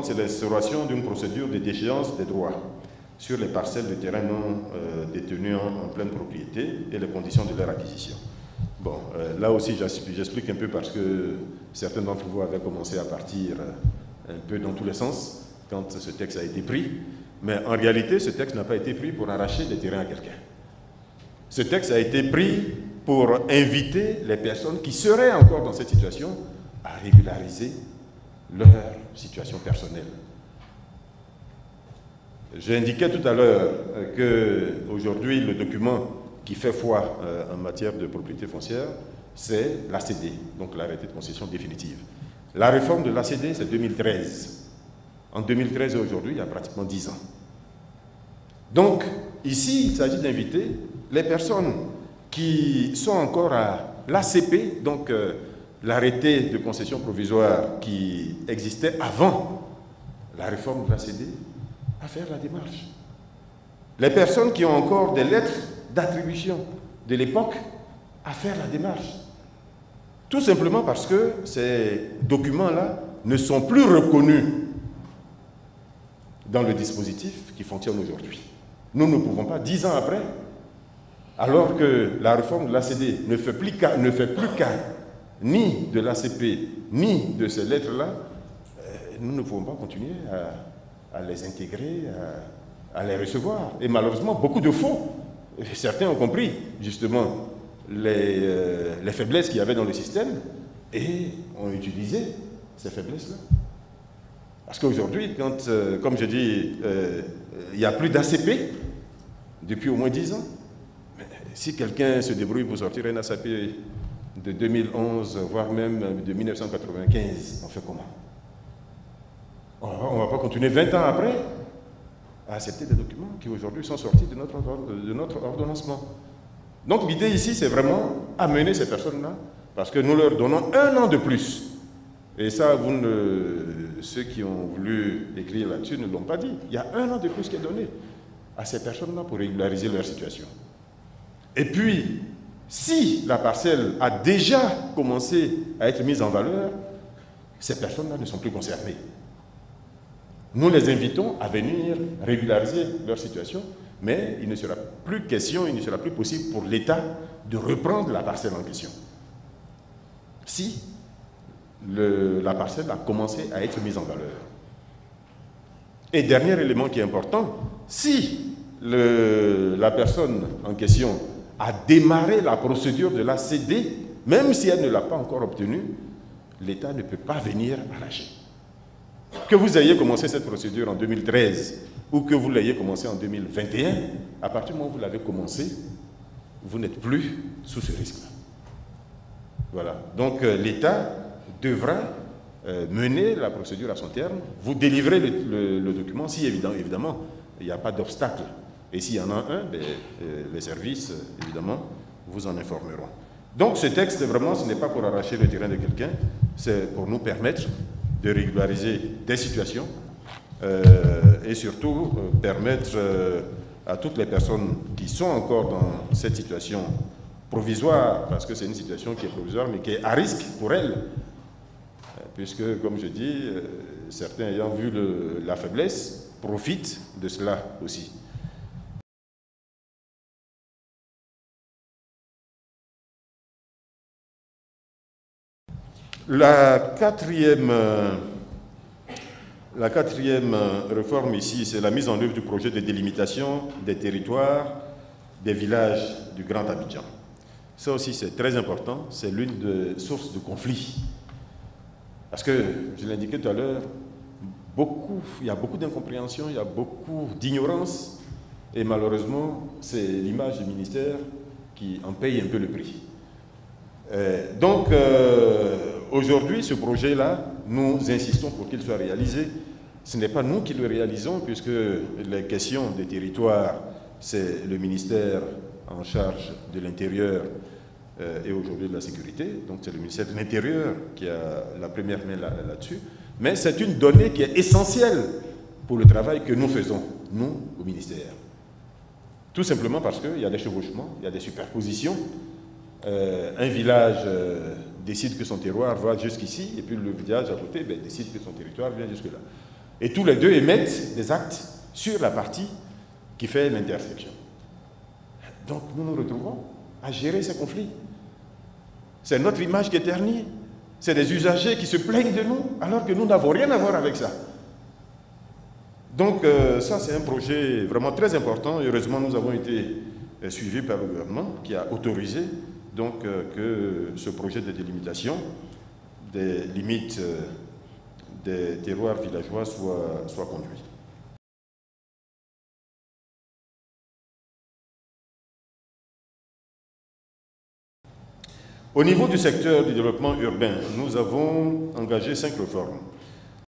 importante, c'est l'instauration d'une procédure de déchéance des droits sur les parcelles de terrain non détenues en pleine propriété et les conditions de leur acquisition. Bon, là aussi, j'explique un peu parce que certains d'entre vous avaient commencé à partir un peu dans tous les sens quand ce texte a été pris. Mais en réalité, ce texte n'a pas été pris pour arracher des terrains à quelqu'un. Ce texte a été pris pour inviter les personnes qui seraient encore dans cette situation à régulariser leur situation personnelle. J'ai indiqué tout à l'heure qu'aujourd'hui, le document qui fait foi en matière de propriété foncière, c'est l'ACD, donc l'arrêté de concession définitive. La réforme de l'ACD, c'est 2013. En 2013 et aujourd'hui, il y a pratiquement 10 ans. Donc, ici, il s'agit d'inviter les personnes qui sont encore à l'ACP, donc l'arrêté de concession provisoire qui existait avant la réforme de l'ACD, à faire la démarche. Les personnes qui ont encore des lettres d'attribution de l'époque, à faire la démarche. Tout simplement parce que ces documents-là ne sont plus reconnus dans le dispositif qui fonctionne aujourd'hui. Nous ne pouvons pas, 10 ans après, alors que la réforme de l'ACD ne fait plus cas ni de l'ACP, ni de ces lettres-là, nous ne pouvons pas continuer à les intégrer, à les recevoir. Et malheureusement, beaucoup de faux. Certains ont compris, justement, les faiblesses qu'il y avait dans le système et ont utilisé ces faiblesses-là. Parce qu'aujourd'hui, comme je dis, il n'y a plus d'ACP depuis au moins 10 ans. Mais si quelqu'un se débrouille pour sortir un ACP de 2011, voire même de 1995, on fait comment? On ne va pas continuer 20 ans après à accepter des documents qui aujourd'hui sont sortis de notre ordonnancement. Donc l'idée ici, c'est vraiment amener ces personnes-là, parce que nous leur donnons 1 an de plus. Et ça, ceux qui ont voulu écrire là-dessus ne l'ont pas dit. Il y a 1 an de plus qui est donné à ces personnes-là pour régulariser leur situation. Et puis, si la parcelle a déjà commencé à être mise en valeur, ces personnes-là ne sont plus concernées. Nous les invitons à venir régulariser leur situation, mais il ne sera plus question, il ne sera plus possible pour l'État de reprendre la parcelle en question. Si la parcelle a commencé à être mise en valeur. Et dernier élément qui est important, si la personne en question a démarré la procédure de l'ACD, même si elle ne l'a pas encore obtenue, l'État ne peut pas venir arracher. Que vous ayez commencé cette procédure en 2013 ou que vous l'ayez commencé en 2021, à partir du moment où vous l'avez commencé, vous n'êtes plus sous ce risque-là. Voilà. Donc l'État devra mener la procédure à son terme, vous délivrez le document, si évidemment il n'y a pas d'obstacle. Et s'il y en a un, les services, évidemment, vous en informeront. Donc ce texte, vraiment, ce n'est pas pour arracher le terrain de quelqu'un, c'est pour nous permettre de régulariser des situations et surtout permettre à toutes les personnes qui sont encore dans cette situation provisoire, parce que c'est une situation qui est provisoire, mais qui est à risque pour elles, puisque, comme je dis, certains ayant vu la faiblesse profitent de cela aussi. La quatrième réforme ici, c'est la mise en œuvre du projet de délimitation des territoires des villages du Grand Abidjan. Ça aussi, c'est très important, c'est l'une des sources de conflit. Parce que, je l'ai indiqué tout à l'heure, il y a beaucoup d'incompréhension, il y a beaucoup d'ignorance, et malheureusement, c'est l'image du ministère qui en paye un peu le prix. Donc, aujourd'hui, ce projet-là, nous insistons pour qu'il soit réalisé. Ce n'est pas nous qui le réalisons, puisque les questions des territoires, c'est le ministère en charge de l'Intérieur et aujourd'hui de la Sécurité. Donc, c'est le ministère de l'Intérieur qui a la première main là-dessus. Mais c'est une donnée qui est essentielle pour le travail que nous faisons, nous, au ministère. Tout simplement parce qu'il y a des chevauchements, il y a des superpositions. Un village décide que son terroir va jusqu'ici, et puis le village à côté décide que son territoire vient jusque-là. Et tous les deux émettent des actes sur la partie qui fait l'intersection. Donc nous nous retrouvons à gérer ces conflits. C'est notre image qui est ternie. C'est des usagers qui se plaignent de nous alors que nous n'avons rien à voir avec ça. Donc ça c'est un projet vraiment très important. Heureusement nous avons été suivis par le gouvernement qui a autorisé donc, que ce projet de délimitation des limites des terroirs villageois soit conduit. Au niveau du secteur du développement urbain, nous avons engagé 5 réformes.